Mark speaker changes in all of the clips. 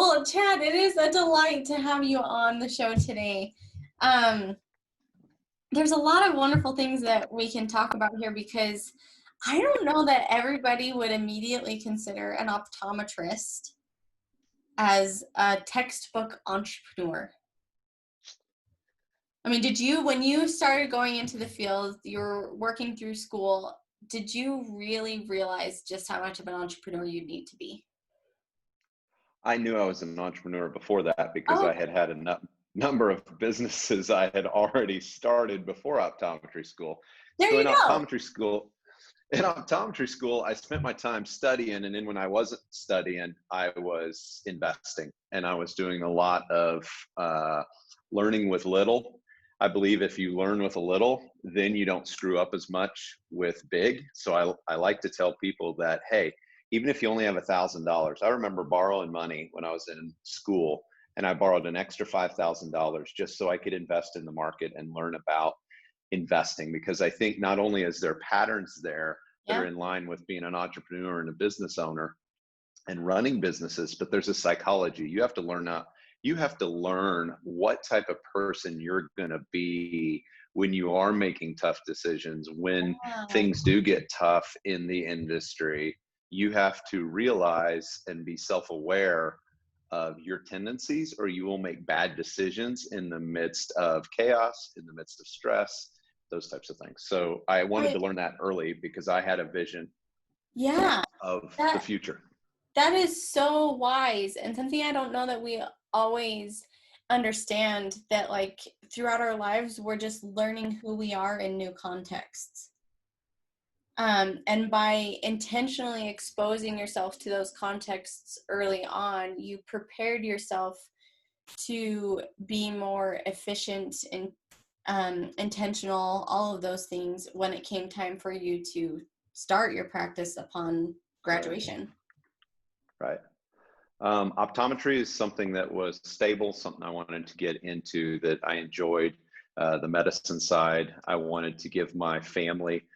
Speaker 1: Well, Chad, it is a delight to have you on the show today. Um, there's a lot of wonderful things that we can talk about here because I don't know that everybody would immediately consider an optometrist as a textbook entrepreneur. I mean, when you started going into the field, you're working through school, did you really realize just how much of an entrepreneur you need to be?
Speaker 2: I knew I was an entrepreneur before that because
Speaker 1: Oh,
Speaker 2: I had a number of businesses I had already started before optometry school.
Speaker 1: there
Speaker 2: So
Speaker 1: you go.
Speaker 2: in optometry school, I spent my time studying, and then when I wasn't studying, I was investing, and I was doing a lot of learning with little. I believe if you learn with a little, then you don't screw up as much with big. So I like to tell people that, hey, even if you only have $1,000, I remember borrowing money when I was in school, and I borrowed an extra $5,000 just so I could invest in the market and learn about investing, because I think not only is there patterns there that
Speaker 1: Yeah.
Speaker 2: are in line with being an entrepreneur and a business owner and running businesses, but there's a psychology. You have to learn what type of person you're going to be when you are making tough decisions, when
Speaker 1: Yeah.
Speaker 2: things do get tough in the industry. You have to realize and be self-aware of your tendencies, or you will make bad decisions in the midst of chaos, in the midst of stress, those types of things. So I wanted
Speaker 1: Right.
Speaker 2: to learn that early because I had a vision
Speaker 1: Yeah.
Speaker 2: of the
Speaker 1: That
Speaker 2: future.
Speaker 1: that is so wise, and something I don't know that we always understand, that like throughout our lives we're just learning who we are in new contexts. And by intentionally exposing yourself to those contexts early on, you prepared yourself to be more efficient and intentional, all of those things when it came time for you to start your practice upon
Speaker 2: Right.
Speaker 1: graduation.
Speaker 2: Right. Optometry is something that was stable, something I wanted to get into, that I enjoyed. The medicine side, I wanted to give my family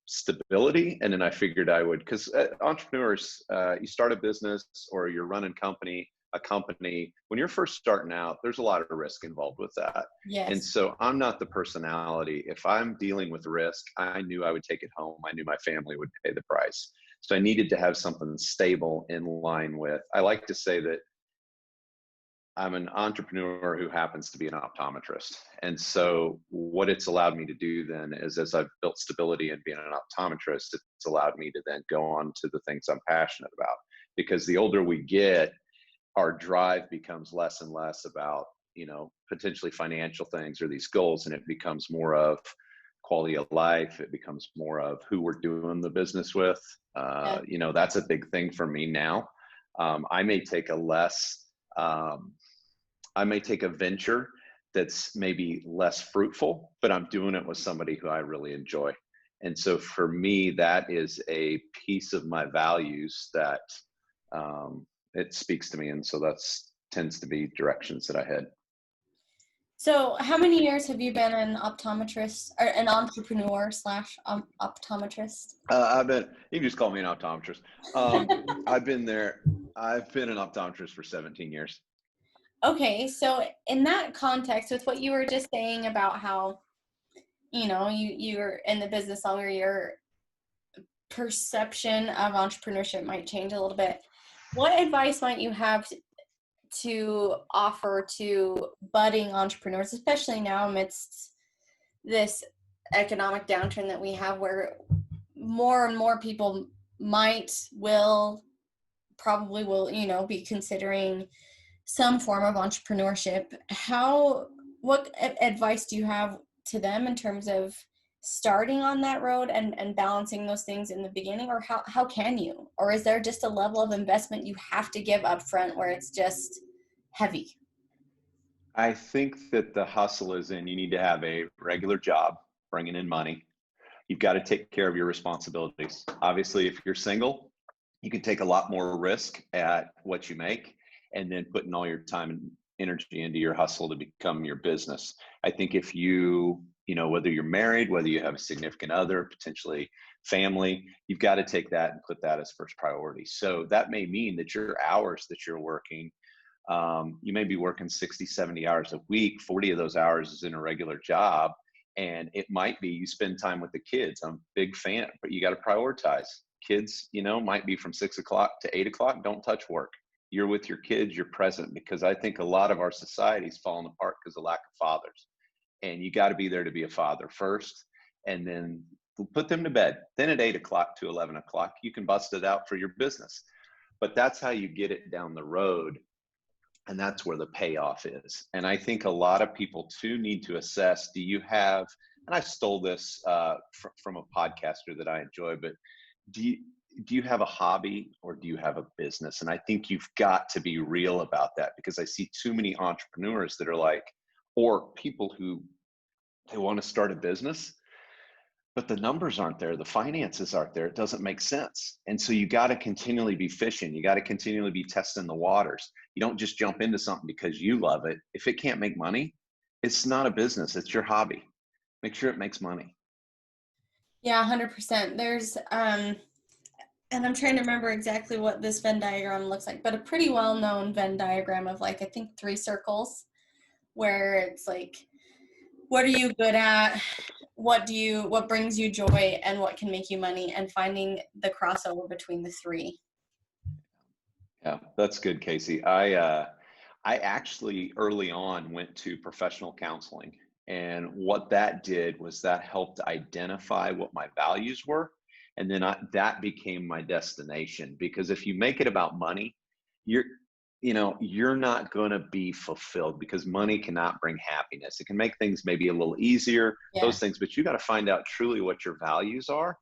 Speaker 2: stability, and then I figured I would, because entrepreneurs, you start a business or you're running a company, when you're first starting out, there's a lot of risk involved with that. And
Speaker 1: Yes.
Speaker 2: so I'm not the personality. If I'm dealing with risk, I knew I would take it home. I knew my family would pay the price. So I needed to have something stable in line with, I like to say that I'm an entrepreneur who happens to be an optometrist. And so what it's allowed me to do then is, as I've built stability in being an optometrist, it's allowed me to then go on to the things I'm passionate about. Because the older we get, our drive becomes less and less about, potentially financial things or these goals, and it becomes more of quality of life. It becomes more of who we're doing the business with.
Speaker 1: Yeah.
Speaker 2: That's a big thing for me now. I may take a less, I may take a venture that's maybe less fruitful, but I'm doing it with somebody who I really enjoy. And so for me, that is a piece of my values that it speaks to me. And so that's tends to be directions that I head.
Speaker 1: So how many years have you been an optometrist, or an entrepreneur slash optometrist?
Speaker 2: You can just call me an optometrist. I've been there. I've been an optometrist for 17 years.
Speaker 1: Okay, so in that context, with what you were just saying about how, you're in the business longer, your perception of entrepreneurship might change a little bit. What advice might you have to offer to budding entrepreneurs, especially now amidst this economic downturn that we have, where more and more people probably will, be considering some form of entrepreneurship? What advice do you have to them in terms of starting on that road and balancing those things in the beginning? Or how can you? Or is there just a level of investment you have to give up front where it's just heavy?
Speaker 2: I think that the hustle is in, you need to have a regular job bringing in money. You've got to take care of your responsibilities. Obviously, if you're single, you can take a lot more risk at what you make and then putting all your time and energy into your hustle to become your business. I think if you you know, whether you're married, whether you have a significant other, potentially family, you've got to take that and put that as first priority. So that may mean that your hours that you're working, you may be working 60, 70 hours a week. 40 of those hours is in a regular job. And it might be you spend time with the kids. I'm a big fan, but you got to prioritize. Kids, you know, might be from 6 o'clock to 8 o'clock. Don't touch work. You're with your kids, you're present, because I think a lot of our society's fallen apart because of lack of fathers. And you got to be there to be a father first, and then put them to bed. Then at 8 o'clock to 11 o'clock, you can bust it out for your business. But that's how you get it down the road. And that's where the payoff is. And I think a lot of people too need to assess, do you have, and I stole this from a podcaster that I enjoy, but do you have a hobby or do you have a business? And I think you've got to be real about that, because I see too many entrepreneurs that are like, or people who they want to start a business, but the numbers aren't there. The finances aren't there. It doesn't make sense. And so you got to continually be fishing. You got to continually be testing the waters. You don't just jump into something because you love it. If it can't make money, it's not a business. It's your hobby. Make sure it makes money.
Speaker 1: Yeah, 100%. There's, and I'm trying to remember exactly what this Venn diagram looks like, but a pretty well-known Venn diagram of like, I think 3 circles, where it's like, what are you good at? What brings you joy, and what can make you money, and finding the crossover between the 3.
Speaker 2: Yeah, that's good, Casey. I actually early on went to professional counseling. And what that did was that helped identify what my values were. And then that became my destination. Because if you make it about money, you're, you're not going to be fulfilled, because money cannot bring happiness. It can make things maybe a little easier,
Speaker 1: Yeah.
Speaker 2: those things, but you got to find out truly what your values are,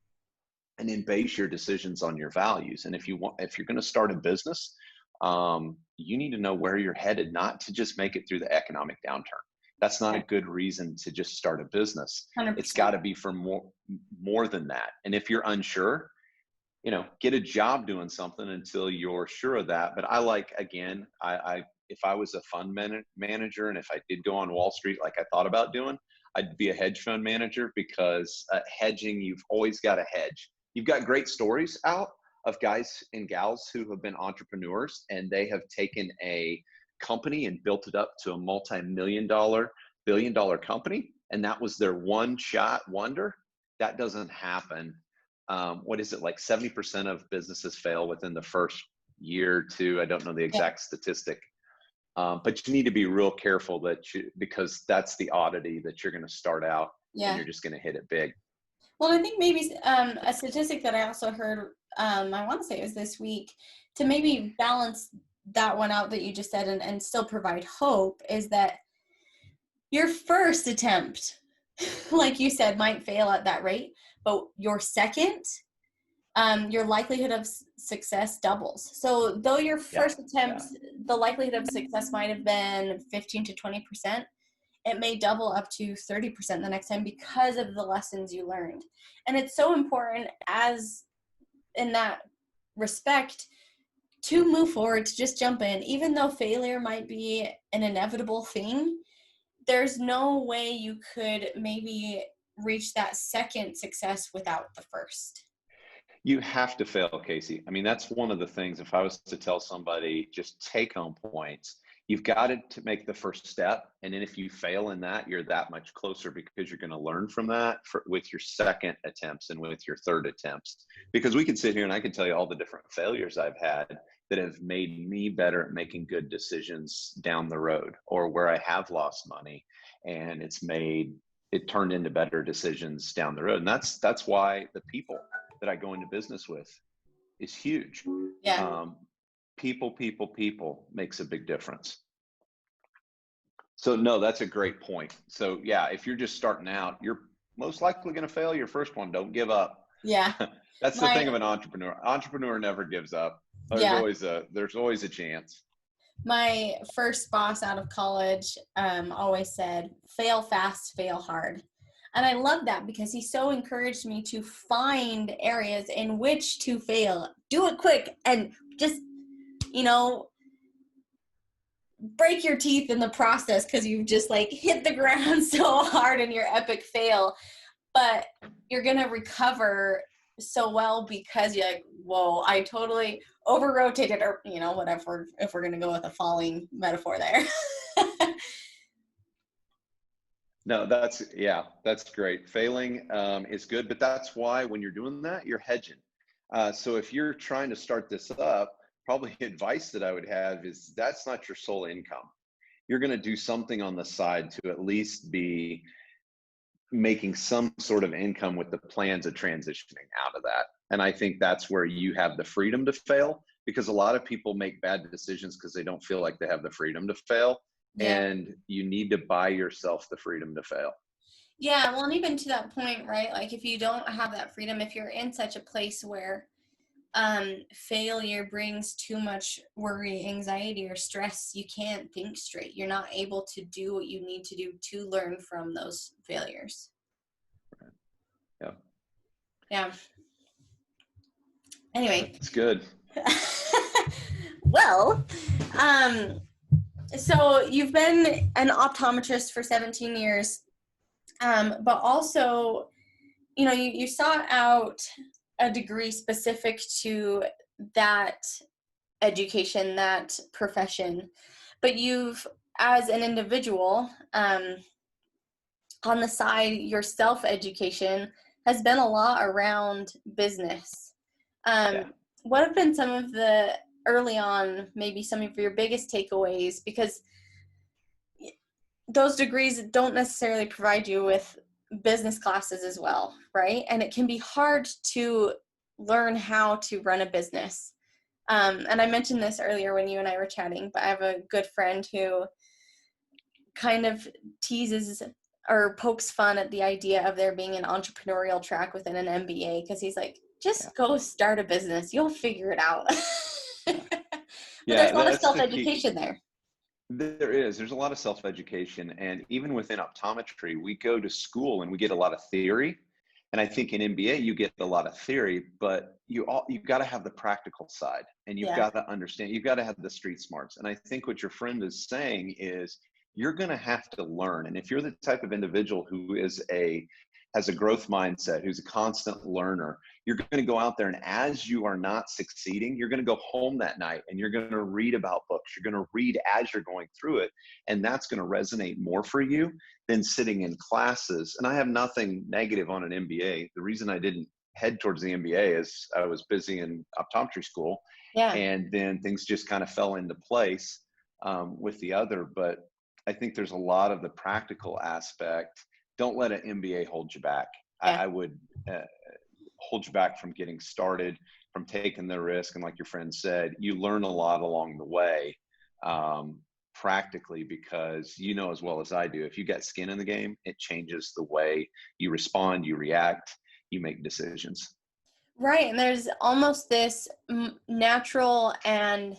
Speaker 2: and then base your decisions on your values. And if you're going to start a business, you need to know where you're headed, not to just make it through the economic downturn. That's not a good reason to just start a business.
Speaker 1: 100%.
Speaker 2: It's got to be for more than that. And if you're unsure, get a job doing something until you're sure of that. But I like, again, if I was a fund manager, and if I did go on Wall Street like I thought about doing, I'd be a hedge fund manager, because hedging, you've always got a hedge. You've got great stories out of guys and gals who have been entrepreneurs, and they have taken a company and built it up to a multi-million-dollar, billion-dollar company. And that was their one shot wonder. That doesn't happen. What is it, like 70% of businesses fail within the first year or two? I don't know the exact statistic. But you need to be real careful because that's the oddity that you're going to start out, and you're just going to hit it big.
Speaker 1: Well, I think maybe a statistic that I also heard, I want to say it was this week, to maybe balance that one out that you just said and still provide hope, is that your first attempt, like you said, might fail at that rate, but your second, your likelihood of success doubles. So though your first attempt, the likelihood of success might have been 15 to 20%, it may double up to 30% the next time, because of the lessons you learned. And it's so important, as in that respect, to move forward, to just jump in. Even though failure might be an inevitable thing, there's no way you could maybe reach that second success without the first.
Speaker 2: You have to fail, Casey. I mean, that's one of the things. If I was to tell somebody just take home points, you've got to make the first step. And then if you fail in that, you're that much closer, because you're going to learn from that with your second attempts and with your third attempts. Because we can sit here and I can tell you all the different failures I've had that have made me better at making good decisions down the road, or where I have lost money and it turned into better decisions down the road. And that's why the people that I go into business with is huge.
Speaker 1: Yeah.
Speaker 2: People makes a big difference. So no, that's a great point. So yeah, if you're just starting out, you're most likely going to fail your first one. Don't give up.
Speaker 1: Yeah.
Speaker 2: That's the thing of an entrepreneur. Entrepreneur never gives up. There's always a chance.
Speaker 1: My first boss out of college always said, fail fast, fail hard. And I love that, because he so encouraged me to find areas in which to fail. Do it quick, and just, break your teeth in the process because you've just like hit the ground so hard in your epic fail, but you're going to recover so well because you're like, whoa, I totally over rotated, or, you know, whatever, if we're going to go with a falling metaphor there.
Speaker 2: No, that's great. Failing is good, but that's why when you're doing that, you're hedging. So if you're trying to start this up, probably advice that I would have is that's not your sole income. You're going to do something on the side to at least be making some sort of income with the plans of transitioning out of that. And I think that's where you have the freedom to fail, because a lot of people make bad decisions because they don't feel like they have the freedom to fail.
Speaker 1: Yeah.
Speaker 2: And you need to buy yourself the freedom to fail.
Speaker 1: Yeah. Well, and even to that point, right? Like if you don't have that freedom, if you're in such a place where failure brings too much worry, anxiety, or stress, you can't think straight. You're not able to do what you need to do to learn from those failures.
Speaker 2: Yeah.
Speaker 1: Yeah. Anyway.
Speaker 2: That's good.
Speaker 1: Well, so you've been an optometrist for 17 years, but also, you know, you sought out a degree specific to that education, that profession, but you've, as an individual, on the side, your self-education has been a lot around business.
Speaker 2: Yeah.
Speaker 1: What have been some of the early on, maybe some of your biggest takeaways? Because those degrees don't necessarily provide you with business classes as well, right? And it can be hard to learn how to run a business. And I mentioned this earlier when you and I were chatting, but I have a good friend who kind of teases or pokes fun at the idea of there being an entrepreneurial track within an MBA, because he's like, just go start a business. You'll figure it out. But there's
Speaker 2: Yeah,
Speaker 1: a lot of
Speaker 2: that's the key.
Speaker 1: self-education there.
Speaker 2: There's a lot of self-education, and even within optometry, we go to school and we get a lot of theory. And I think in MBA you get a lot of theory, but you've got to have the practical side, and you've
Speaker 1: Yeah.
Speaker 2: got to understand. You've got to have the street smarts. And I think what your friend is saying is you're going to have to learn. And if you're the type of individual who has a growth mindset, who's a constant learner, you're going to go out there, and as you are not succeeding, you're going to go home that night and you're going to read about books. You're going to read as you're going through it. And that's going to resonate more for you than sitting in classes. And I have nothing negative on an MBA. The reason I didn't head towards the MBA is I was busy in optometry school.
Speaker 1: Yeah.
Speaker 2: And then things just kind of fell into place with the other. But I think there's a lot of the practical aspect. Don't let an MBA hold you back.
Speaker 1: Yeah.
Speaker 2: I would hold you back from getting started, from taking the risk. And like your friend said, you learn a lot along the way, practically, because you know as well as I do, if you got skin in the game, it changes the way you respond, you react, you make decisions.
Speaker 1: Right. And there's almost this natural and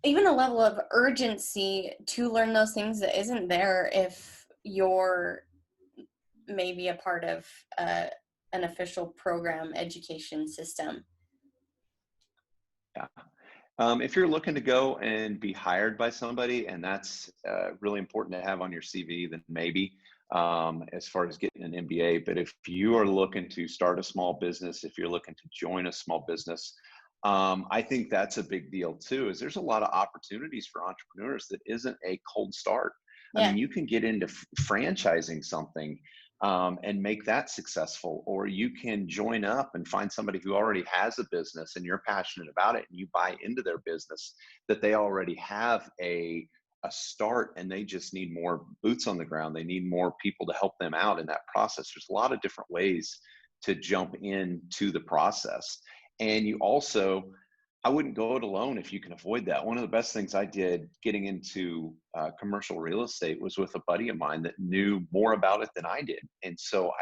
Speaker 1: even a level of urgency to learn those things that isn't there if you're maybe a part of an official program education system.
Speaker 2: Yeah. If you're looking to go and be hired by somebody, and that's really important to have on your CV, then maybe as far as getting an MBA. But if you are looking to start a small business, if you're looking to join a small business, I think that's a big deal too, is there's a lot of opportunities for entrepreneurs that isn't a cold start. I
Speaker 1: Yeah.
Speaker 2: mean, you can get into franchising something and make that successful, or you can join up and find somebody who already has a business and you're passionate about it and you buy into their business, that they already have a start and they just need more boots on the ground. They need more people to help them out in that process. There's a lot of different ways to jump into the process. And you also, I wouldn't go it alone if you can avoid that. One of the best things I did getting into commercial real estate was with a buddy of mine that knew more about it than I did. And so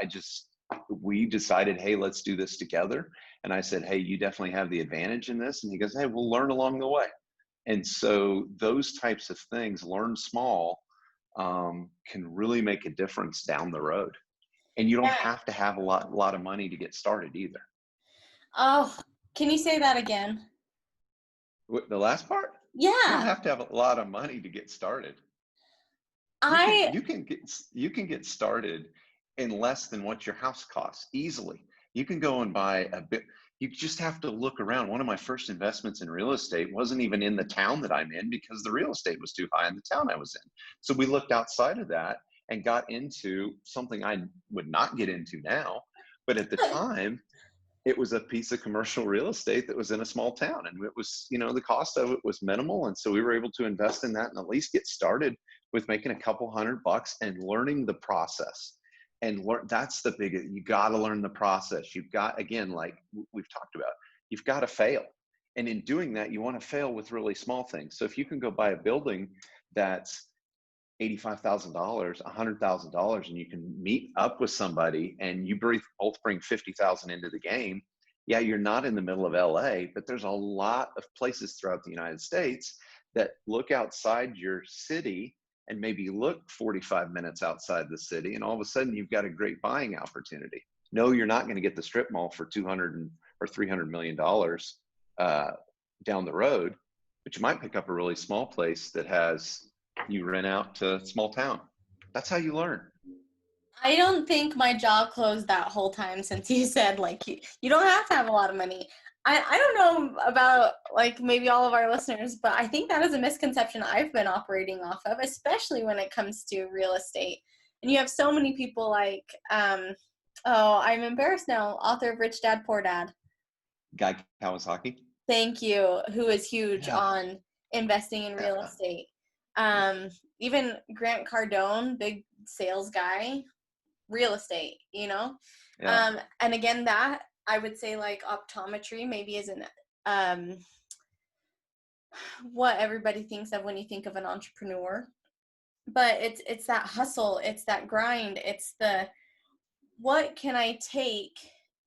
Speaker 2: we decided, hey, let's do this together. And I said, hey, you definitely have the advantage in this. And he goes, hey, we'll learn along the way. And so those types of things, learn small, can really make a difference down the road. And you don't
Speaker 1: Yeah.
Speaker 2: have to have a lot of money to get started either.
Speaker 1: Oh, can you say that again?
Speaker 2: The last part? You don't
Speaker 1: Yeah.
Speaker 2: have to have a lot of money to get started. You can
Speaker 1: I
Speaker 2: you can get you can get started in less than what your house costs easily. You can go and buy a bit. You just have to look around. One of my first investments in real estate wasn't even in the town that I'm in because the real estate was too high in the town I was in. So we looked outside of that and got into something I would not get into now. But at the time, it was a piece of commercial real estate that was in a small town, and it was, the cost of it was minimal, and so we were able to invest in that and at least get started with making a couple $100 and learning the process. And learn, that's the big, you got to learn the process. You've got, again, like we've talked about, you've got to fail, and in doing that you want to fail with really small things. So if you can go buy a building that's $85,000, $100,000, and you can meet up with somebody and you both bring 50,000 into the game. Yeah, you're not in the middle of LA, but there's a lot of places throughout the United States that look outside your city and maybe look 45 minutes outside the city, and all of a sudden you've got a great buying opportunity. No, you're not going to get the strip mall for 200 or $300 million down the road, but you might pick up a really small place that has, you rent out to a small town. That's how you learn.
Speaker 1: I don't think my jaw closed that whole time since you said like you don't have to have a lot of money. I don't know about like maybe all of our listeners, but I think that is a misconception I've been operating off of, especially when it comes to real estate. And you have so many people like, oh, I'm embarrassed now, author of Rich Dad, Poor Dad.
Speaker 2: Guy Kawasaki.
Speaker 1: Thank you, who is huge
Speaker 2: Yeah.
Speaker 1: on investing in real
Speaker 2: Yeah.
Speaker 1: estate. Um, Even Grant Cardone, big sales guy, real estate,
Speaker 2: Yeah.
Speaker 1: And again, that I would say like optometry maybe isn't what everybody thinks of when you think of an entrepreneur, but it's that hustle, it's that grind, it's the what can I take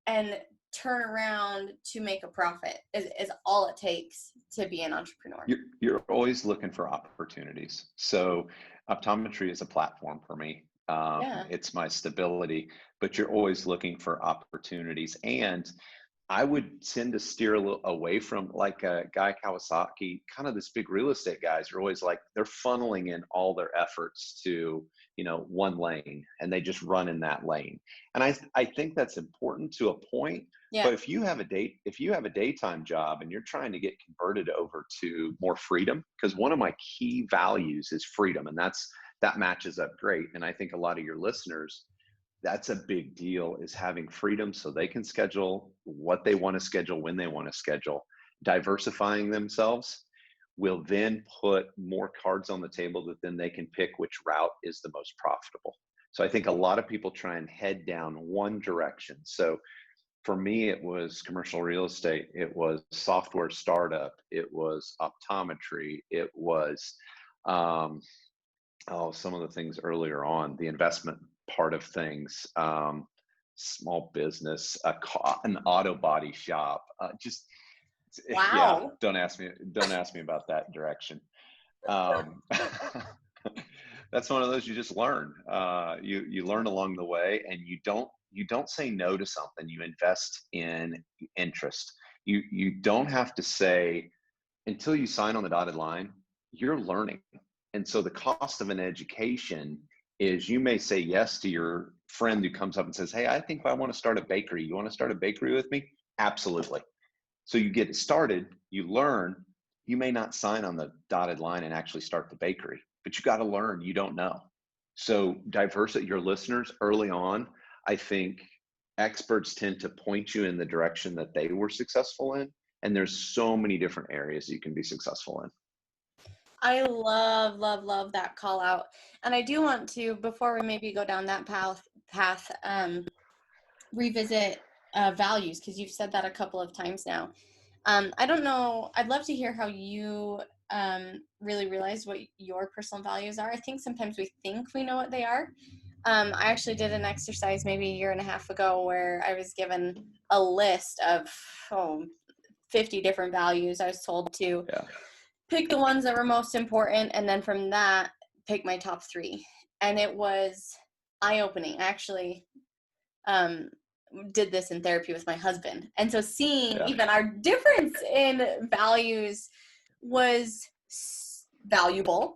Speaker 1: and turn around to make a profit is all it takes to be an entrepreneur.
Speaker 2: You're always looking for opportunities. So optometry is a platform for me.
Speaker 1: Yeah.
Speaker 2: It's my stability, but you're always looking for opportunities. And I would tend to steer a little away from like a Guy Kawasaki, kind of this big real estate guys are always like, they're funneling in all their efforts to, one lane, and they just run in that lane. And I think that's important to a point.
Speaker 1: Yeah.
Speaker 2: But if you have a daytime job and you're trying to get converted over to more freedom, because one of my key values is freedom, and that matches up great. And I think a lot of your listeners, that's a big deal, is having freedom so they can schedule what they want to schedule when they want to schedule. Diversifying themselves will then put more cards on the table that then they can pick which route is the most profitable. So I think a lot of people try and head down one direction. So for me, it was commercial real estate, it was software startup, it was optometry, it was some of the things earlier on, the investment part of things, small business, an auto body shop, just yeah.
Speaker 1: Wow.
Speaker 2: Don't ask me about that direction. Um, that's one of those you just learn. You learn along the way, and you don't say no to something. You invest in interest. You don't have to say until you sign on the dotted line. You're learning. And so the cost of an education is you may say yes to your friend who comes up and says, "Hey, I think I want to start a bakery. You want to start a bakery with me?" Absolutely. So you get started, you learn. You may not sign on the dotted line and actually start the bakery, but you got to learn. You don't know. So diversity, your listeners early on, I think experts tend to point you in the direction that they were successful in. And there's so many different areas you can be successful in.
Speaker 1: I love, love, love that call out. And I do want to, before we maybe go down that path, revisit values, because you've said that a couple of times now. I don't know. I'd love to hear how you really realize what your personal values are. I think sometimes we think we know what they are. I actually did an exercise maybe a year and a half ago where I was given a list of 50 different values. I was told to pick the ones that were most important, and then from that, pick my top 3. And it was eye-opening. I actually did this in therapy with my husband. And so seeing even our difference in values was valuable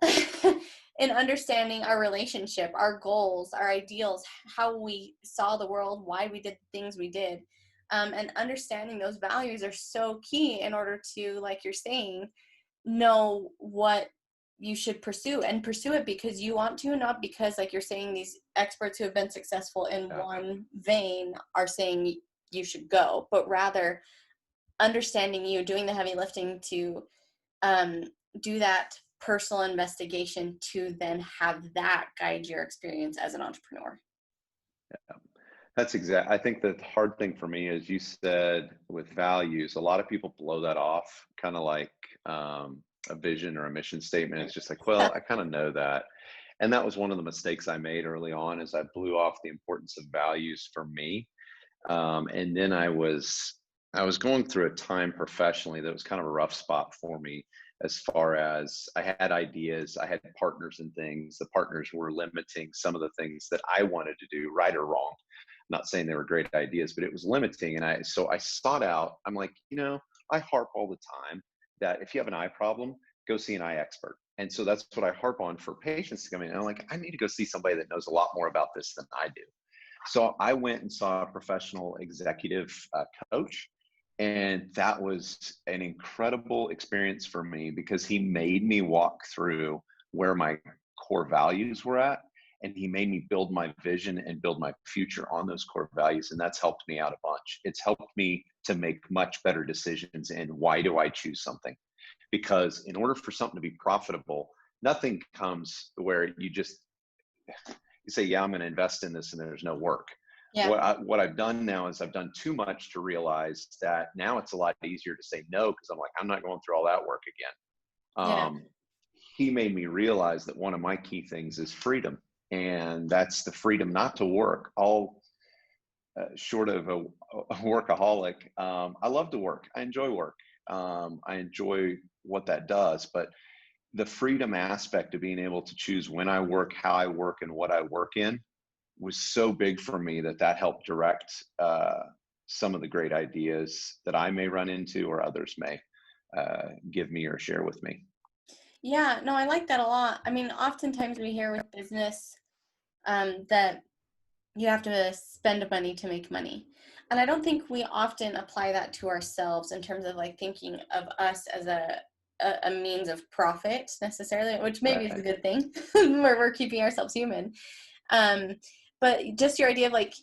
Speaker 1: in understanding our relationship, our goals, our ideals, how we saw the world, why we did the things we did. And understanding those values are so key in order to, like you're saying, know what you should pursue, and pursue it because you want to, not because, like you're saying, these experts who have been successful in
Speaker 2: Yeah.
Speaker 1: one vein are saying you should go, but rather understanding you, doing the heavy lifting to do that personal investigation to then have that guide your experience as an entrepreneur.
Speaker 2: That's exact. I think the hard thing for me is you said with values, a lot of people blow that off kind of like a vision or a mission statement. It's just like, well, I kind of know that. And that was one of the mistakes I made early on is I blew off the importance of values for me. And then I was going through a time professionally that was kind of a rough spot for me as far as I had ideas, I had partners and things. The partners were limiting some of the things that I wanted to do, right or wrong. I'm not saying they were great ideas, but it was limiting. And I sought out, I'm like, I harp all the time that if you have an eye problem, go see an eye expert. And so that's what I harp on for patients to come in. And I'm like, I need to go see somebody that knows a lot more about this than I do. So I went and saw a professional executive coach. And that was an incredible experience for me because he made me walk through where my core values were at. And he made me build my vision and build my future on those core values. And that's helped me out a bunch. It's helped me to make much better decisions in why do I choose something? Because in order for something to be profitable, nothing comes where you say, yeah, I'm going to invest in this and there's no work.
Speaker 1: Yeah.
Speaker 2: What I've done now is I've done too much to realize that now it's a lot easier to say no because I'm like, I'm not going through all that work again.
Speaker 1: Yeah.
Speaker 2: He made me realize that one of my key things is freedom. And that's the freedom not to work, all short of a workaholic. I love to work. I enjoy work. I enjoy what that does. But the freedom aspect of being able to choose when I work, how I work, and what I work in was so big for me that helped direct some of the great ideas that I may run into or others may give me or share with me.
Speaker 1: Yeah, no, I like that a lot. I mean, oftentimes we hear with business that you have to spend money to make money. And I don't think we often apply that to ourselves in terms of like thinking of us as a means of profit necessarily, which maybe is a
Speaker 2: Right.
Speaker 1: good thing where we're keeping ourselves human. Um, but just your idea of like,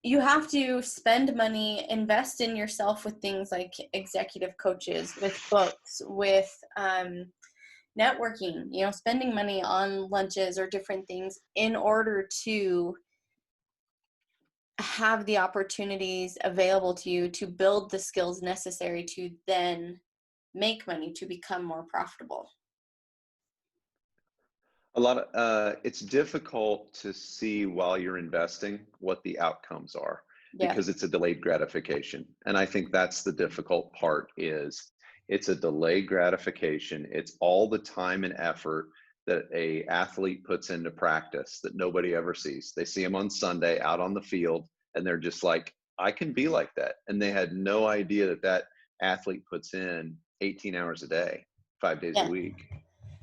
Speaker 1: you have to spend money, invest in yourself with things like executive coaches, with books, with networking, spending money on lunches or different things in order to have the opportunities available to you to build the skills necessary to then make money, to become more profitable.
Speaker 2: It's difficult to see while you're investing what the outcomes are
Speaker 1: Yeah.
Speaker 2: because it's a delayed gratification. And I think that's the difficult part is it's a delayed gratification. It's all the time and effort that a athlete puts into practice that nobody ever sees. They see them on Sunday out on the field and they're just like, I can be like that. And they had no idea that athlete puts in 18 hours a day, 5 days a
Speaker 1: Yeah.
Speaker 2: week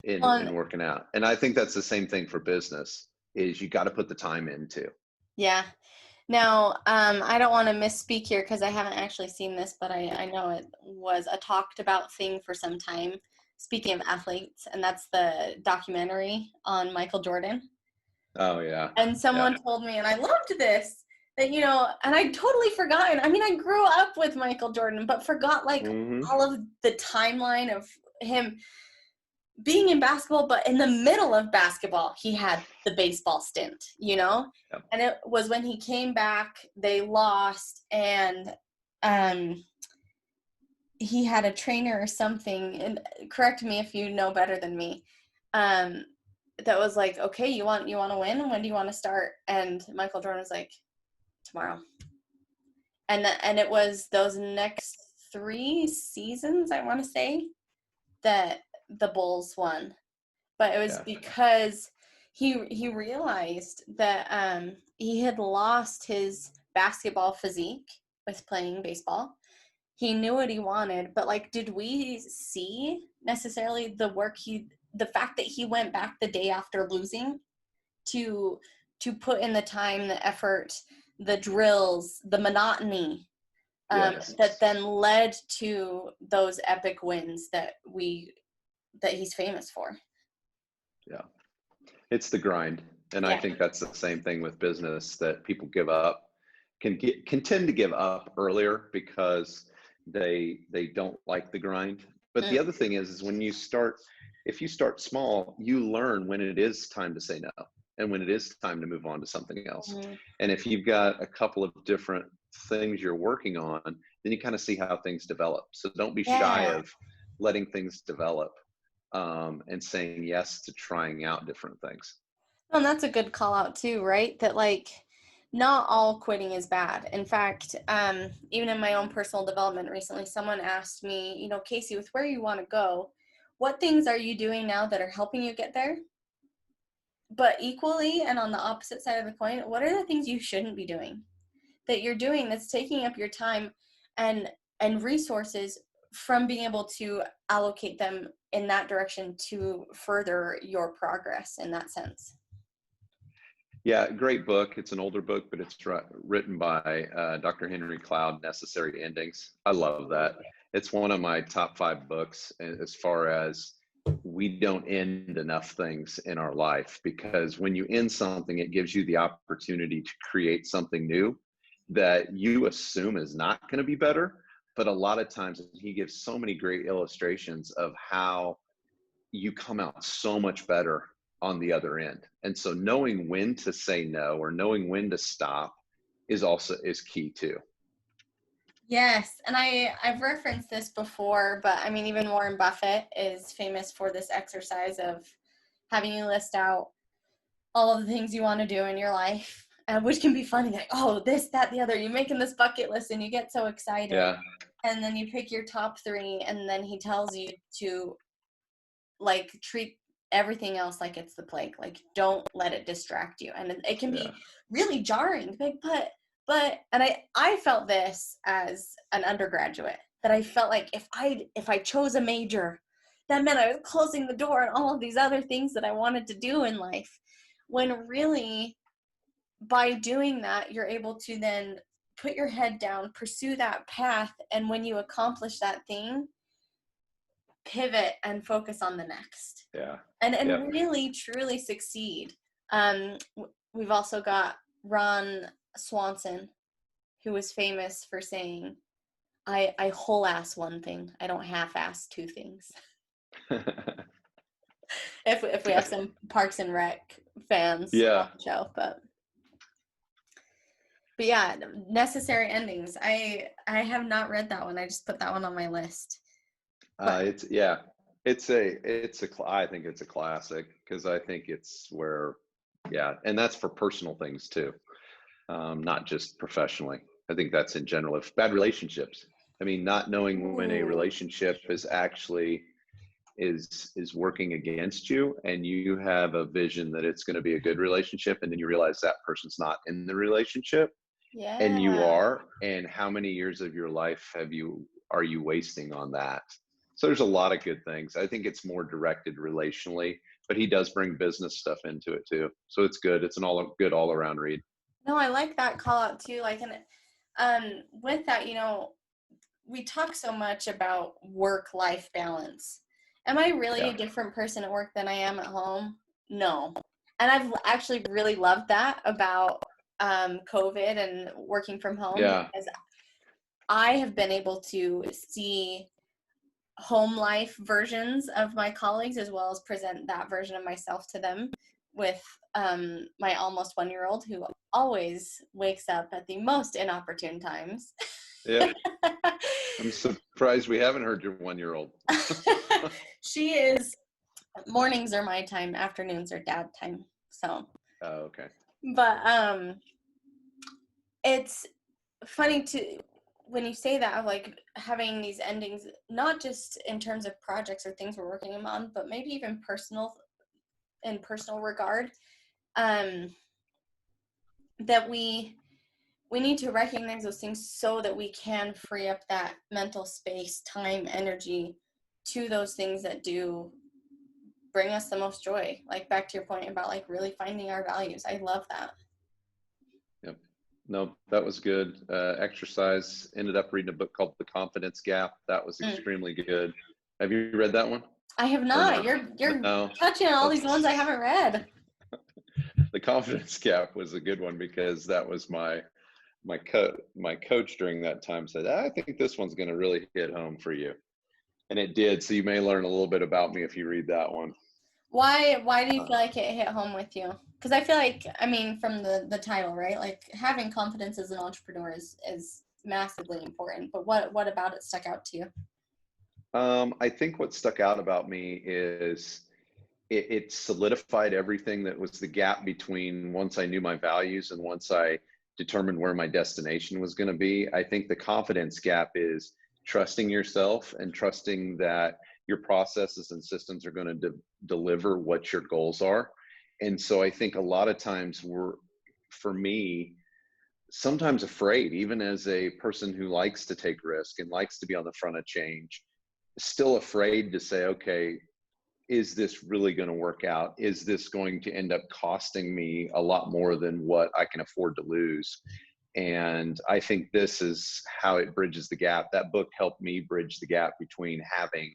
Speaker 2: in
Speaker 1: Um,
Speaker 2: working out. And I think that's the same thing for business is you got to put the time into.
Speaker 1: yeah. Now, I don't want to misspeak here because I haven't actually seen this, but I know it was a talked about thing for some time. Speaking of athletes, and that's the documentary on Michael Jordan.
Speaker 2: Oh yeah.
Speaker 1: And
Speaker 2: Yeah.
Speaker 1: someone told me, and I loved this, that, and I totally forgotten. I mean, I grew up with Michael Jordan, but forgot like
Speaker 2: Mm-hmm.
Speaker 1: all of the timeline of him being in basketball, but in the middle of basketball, he had the baseball stint,
Speaker 2: Yeah.
Speaker 1: And it was when he came back, they lost, and he had a trainer or something, and correct me if you know better than me, that was like, okay, you want to win? When do you want to start? And Michael Jordan was like, tomorrow. And it was those next 3 seasons, I want to say, that the Bulls won. But it was
Speaker 2: Yeah.
Speaker 1: because he realized that he had lost his basketball physique with playing baseball, he knew what he wanted, but like, did we see necessarily the fact that he went back the day after losing to put in the time, the effort, the drills, the monotony,
Speaker 2: Yes.
Speaker 1: that then led to those epic wins that he's famous for.
Speaker 2: Yeah. It's the grind. And I
Speaker 1: Yeah.
Speaker 2: think that's the same thing with business, that people give up, can tend to give up earlier because they don't like the grind. But the
Speaker 1: Mm.
Speaker 2: other thing is when you start, if you start small, you learn when it is time to say no and when it is time to move on to something else.
Speaker 1: Mhm.
Speaker 2: And if you've got a couple of different things you're working on, then you kind of see how things develop. So don't be shy
Speaker 1: Yeah.
Speaker 2: of letting things develop, and saying yes to trying out different things.
Speaker 1: And that's a good call out too, right? That like not all quitting is bad. In fact, even in my own personal development recently, someone asked me, Casey, with where you want to go, what things are you doing now that are helping you get there? But equally, and on the opposite side of the coin, what are the things you shouldn't be doing that you're doing that's taking up your time and resources from being able to allocate them in that direction to further your progress in that sense?
Speaker 2: Yeah, great book. It's an older book, but it's written by Dr. Henry Cloud, Necessary Endings. I love that. It's one of my top 5 books as far as we don't end enough things in our life, because when you end something, it gives you the opportunity to create something new that you assume is not going to be better. But a lot of times he gives so many great illustrations of how you come out so much better on the other end. And so knowing when to say no or knowing when to stop is key too.
Speaker 1: Yes, and I've referenced this before, but I mean, even Warren Buffett is famous for this exercise of having you list out all of the things you want to do in your life, which can be funny, like, oh, this, that, the other. You're making this bucket list and you get so excited.
Speaker 2: Yeah.
Speaker 1: And then you pick your top 3, and then he tells you to like treat everything else like it's the plague. Like, don't let it distract you. And it can
Speaker 2: Yeah.
Speaker 1: be really jarring, like, but and I felt this as an undergraduate, that I felt like if I chose a major, that meant I was closing the door on all of these other things that I wanted to do in life, when really by doing that you're able to then put your head down, pursue that path, and when you accomplish that thing, pivot and focus on the next,
Speaker 2: Yeah.
Speaker 1: and
Speaker 2: Yeah.
Speaker 1: really truly succeed. We've also got Ron Swanson, who was famous for saying, I whole ass one thing, I don't half ass 2 things. If we have some Parks and Rec fans on
Speaker 2: Yeah.
Speaker 1: the show, but yeah, Necessary Endings. I have not read that one. I just put that one on my list. But
Speaker 2: It's I think it's a classic, because I think it's where, yeah, and that's for personal things too, not just professionally. I think that's in general. If bad relationships, I mean, not knowing when a
Speaker 1: ooh,
Speaker 2: relationship is actually is working against you, and you have a vision that it's going to be a good relationship, and then you realize that person's not in the relationship and you
Speaker 1: yeah.
Speaker 2: are, and how many years of your life are you wasting on that? So there's a lot of good things. I think it's more directed relationally, but he does bring business stuff into it too, so it's good. It's an all around read.
Speaker 1: No, I like that call out too. Like, and with that, we talk so much about work-life balance. Am I really
Speaker 2: Yeah.
Speaker 1: a different person at work than I am at home? No. And I've actually really loved that about COVID and working from home,
Speaker 2: Yeah.
Speaker 1: because I have been able to see home life versions of my colleagues, as well as present that version of myself to them, with my almost 1-year-old, who always wakes up at the most inopportune times.
Speaker 2: Yeah. I'm surprised we haven't heard your 1-year-old.
Speaker 1: She is, mornings are my time, afternoons are dad time. So,
Speaker 2: Oh, okay.
Speaker 1: but it's funny to when you say that, of like having these endings, not just in terms of projects or things we're working on, but maybe even personal regard, um that we need to recognize those things so that we can free up that mental space, time, energy to those things that do bring us the most joy. Like back to your point about like really finding our values. I love that.
Speaker 2: Yep. No, that was good. Exercise. Ended up reading a book called The Confidence Gap. That was
Speaker 1: Mm.
Speaker 2: extremely good. Have you read that one
Speaker 1: I have
Speaker 2: or
Speaker 1: not.
Speaker 2: no?
Speaker 1: You're
Speaker 2: No.
Speaker 1: touching on all these ones
Speaker 2: That's
Speaker 1: I haven't read.
Speaker 2: The Confidence Gap was a good one because that was my coach during that time said, I think this one's going to really hit home for you. And it did. So you may learn a little bit about me if you read that one.
Speaker 1: Why do you feel
Speaker 2: Uh,
Speaker 1: like it hit home with you? Because I feel like, I mean, from the title, right? Like having confidence as an entrepreneur is massively important. But what about it stuck out to you?
Speaker 2: I think what stuck out about me is it solidified everything that was the gap between once I knew my values and once I determined where my destination was going to be. I think the confidence gap is trusting yourself and trusting that your processes and systems are going to deliver what your goals are. And so I think a lot of times for me, sometimes afraid, even as a person who likes to take risk and likes to be on the front of change, still afraid to say, okay, is this really going to work out? Is this going to end up costing me a lot more than what I can afford to lose? And I think this is how it bridges the gap. That book helped me bridge the gap between having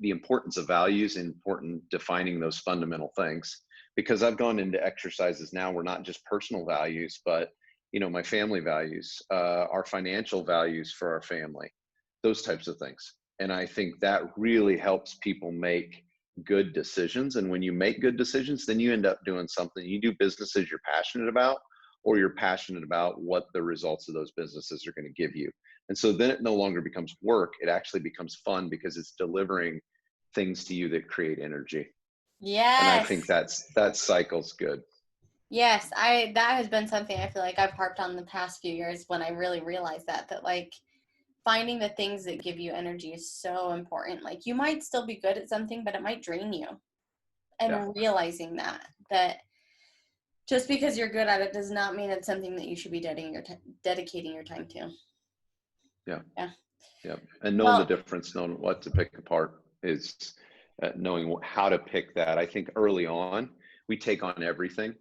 Speaker 2: the importance of values and important defining those fundamental things. Because I've gone into exercises now where not just personal values, but my family values, our financial values for our family, those types of things. And I think that really helps people make good decisions. And when you make good decisions, then you end up doing something. You do businesses you're passionate about, or you're passionate about what the results of those businesses are going to give you. And so then it no longer becomes work. It actually becomes fun because it's delivering things to you that create energy. And I think
Speaker 1: Yes.
Speaker 2: that cycle's good.
Speaker 1: Yes, that has been something I feel like I've harped on the past few years when I really realized that like finding the things that give you energy is so important. Like you might still be good at something, but it might drain you.
Speaker 2: Yeah.
Speaker 1: And realizing that just because you're good at it does not mean it's something that you should be dedicating your time to.
Speaker 2: Yeah.
Speaker 1: Yeah.
Speaker 2: Yeah. And knowing the
Speaker 1: Well,
Speaker 2: difference, knowing what to pick apart is knowing how to pick that. I think early on, we take on everything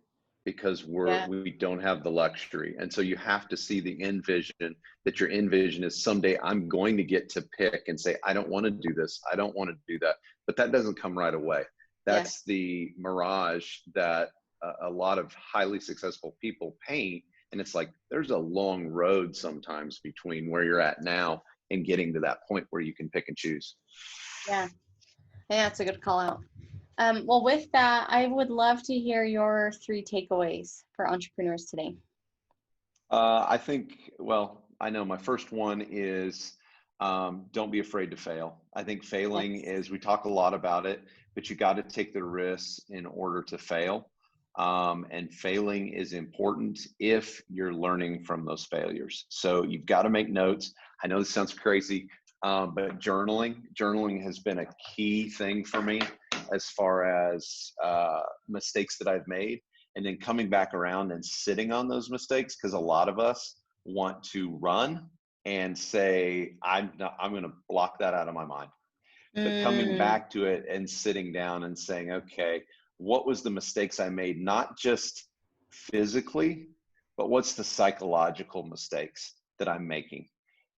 Speaker 2: because
Speaker 1: yeah.
Speaker 2: we don't have the luxury. And so you have to see the end vision, that your end vision is someday I'm going to get to pick and say, I don't want to do this. I don't want to do that. But that doesn't come right away.
Speaker 1: Yeah.
Speaker 2: That's the mirage that a lot of highly successful people paint. And it's like, there's a long road sometimes between where you're at now and getting to that point where you can pick and choose.
Speaker 1: Yeah. Yeah, that's a good call out. Well, with that, I would love to hear your 3 takeaways for entrepreneurs today.
Speaker 2: I think, well, I know my first one is don't be afraid to fail. I think failing
Speaker 1: Yes.
Speaker 2: is, we talk a lot about it, but you got to take the risks in order to fail. And failing is important if you're learning from those failures. So you've got to make notes. I know this sounds crazy, but journaling has been a key thing for me as far as mistakes that I've made, and then coming back around and sitting on those mistakes, because a lot of us want to run and say, I'm going to block that out of my mind. But coming
Speaker 1: Mm,
Speaker 2: back to it and sitting down and saying, okay, what was the mistakes I made, not just physically, but what's the psychological mistakes that I'm making?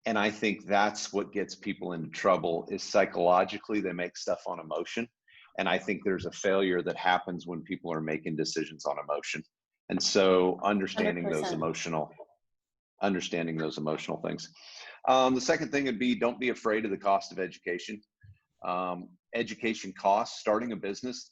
Speaker 2: And I think that's what gets people into trouble, is psychologically they make stuff on emotion. And I think there's a failure that happens when people are making decisions on emotion. And so understanding those emotional things. The second thing would be, don't be afraid of the cost of education. Education costs, starting a business,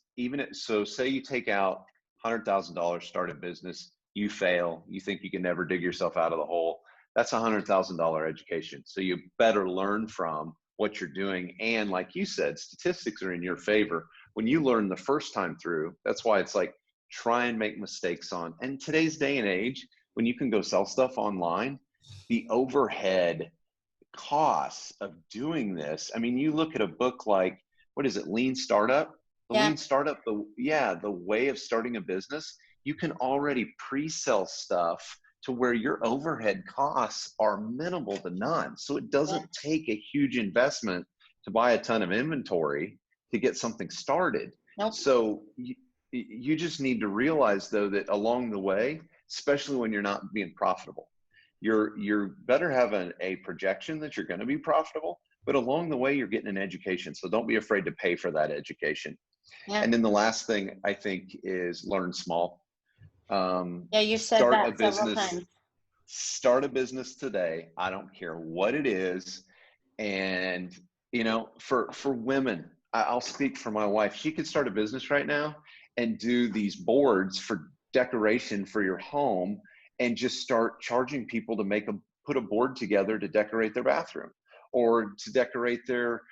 Speaker 2: so say you take out $100,000, start a business, you fail, you think you can never dig yourself out of the hole. That's $100,000 education. So you better learn from what you're doing. And like you said, statistics are in your favor. When you learn the first time through, that's why it's like, try and make mistakes on. And today's day and age, when you can go sell stuff online, the overhead costs of doing this. I mean, you look at a book like, what is it, Lean Startup? The
Speaker 1: yeah.
Speaker 2: Lean Startup, the way of starting a business, you can already pre-sell stuff to where your overhead costs are minimal to none. So it doesn't take a huge investment to buy a ton of inventory to get something started.
Speaker 1: Nope.
Speaker 2: So you just need to realize, though, that along the way, especially when you're not being profitable, you're better having a projection that you're going to be profitable, but along the way, you're getting an education. So don't be afraid to pay for that education.
Speaker 1: Yeah.
Speaker 2: And then the last thing I think is learn small.
Speaker 1: Yeah, you said that several times.
Speaker 2: Start a business today. I don't care what it is. And, you know, for women, I'll speak for my wife. She could start a business right now and do these boards for decoration for your home and just start charging people to put a board together to decorate their bathroom or to decorate their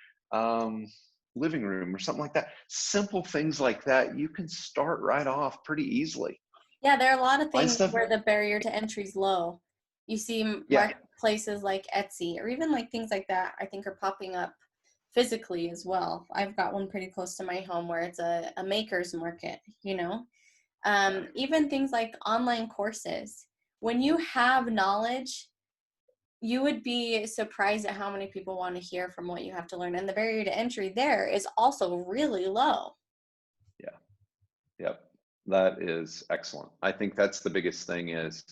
Speaker 2: living room or something like that. Simple things like that, you can start right off pretty easily.
Speaker 1: Yeah, there are a lot of things where the barrier to entry is low. You see marketplaces like Etsy or even like things like that, I think, are popping up physically as well. I've got one pretty close to my home where it's a maker's market, you know. Even things like online courses. When you have knowledge, you would be surprised at how many people want to hear from what you have to learn. And the barrier to entry there is also really low.
Speaker 2: Yeah. Yep. That is excellent. I think that's the biggest thing is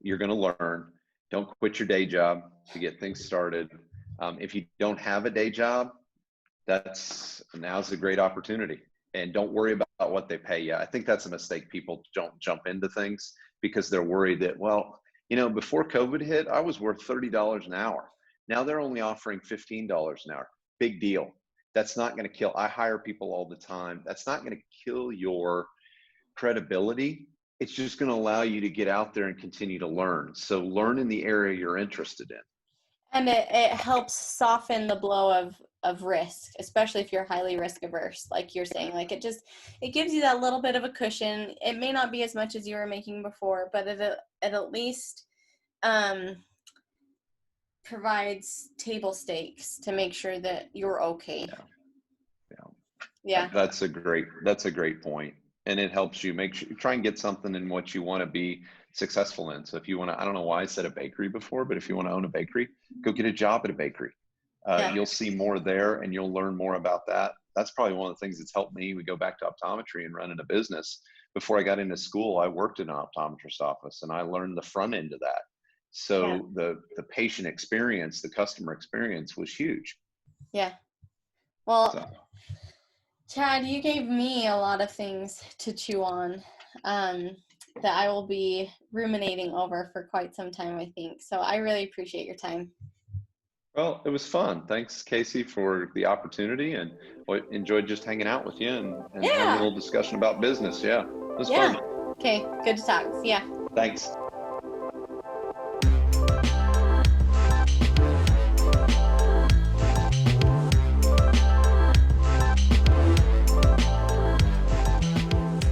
Speaker 2: you're going to learn. Don't quit your day job to get things started. If you don't have a day job, now's a great opportunity. And don't worry about what they pay you. I think that's a mistake. People don't jump into things because they're worried that, well, you know, before COVID hit, I was worth $30 an hour. Now they're only offering $15 an hour. Big deal. That's not going to kill. I hire people all the time. That's not going to kill your credibility. It's just going to allow you to get out there and continue to learn. So learn in the area you're interested in.
Speaker 1: And it helps soften the blow of risk, especially if you're highly risk averse, like you're saying. Like it gives you that little bit of a cushion. It may not be as much as you were making before, but it at least provides table stakes to make sure that you're okay. Yeah.
Speaker 2: That's a great point. And it helps you try and get something in what you want to be successful in. So if you want to, I don't know why I said a bakery before, but if you want to own a bakery, go get a job at a bakery. You'll see more there and you'll learn more about that. That's probably one of the things that's helped me. We go back to optometry and running a business. Before I got into school, I worked in an optometrist office and I learned the front end of that. So the patient experience, the customer experience was huge.
Speaker 1: Yeah. Well, Chad, you gave me a lot of things to chew on that I will be ruminating over for quite some time, I think. So I really appreciate your time.
Speaker 2: Well, it was fun. Thanks, Casey, for the opportunity, and enjoyed just hanging out with you and having a little discussion about business. Yeah, it was fun.
Speaker 1: Okay, good to talk. Yeah.
Speaker 2: Thanks.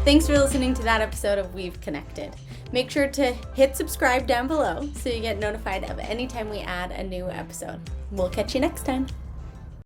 Speaker 1: Thanks for listening to that episode of We've Connected. Make sure to hit subscribe down below so you get notified of any time we add a new episode. We'll catch you next time.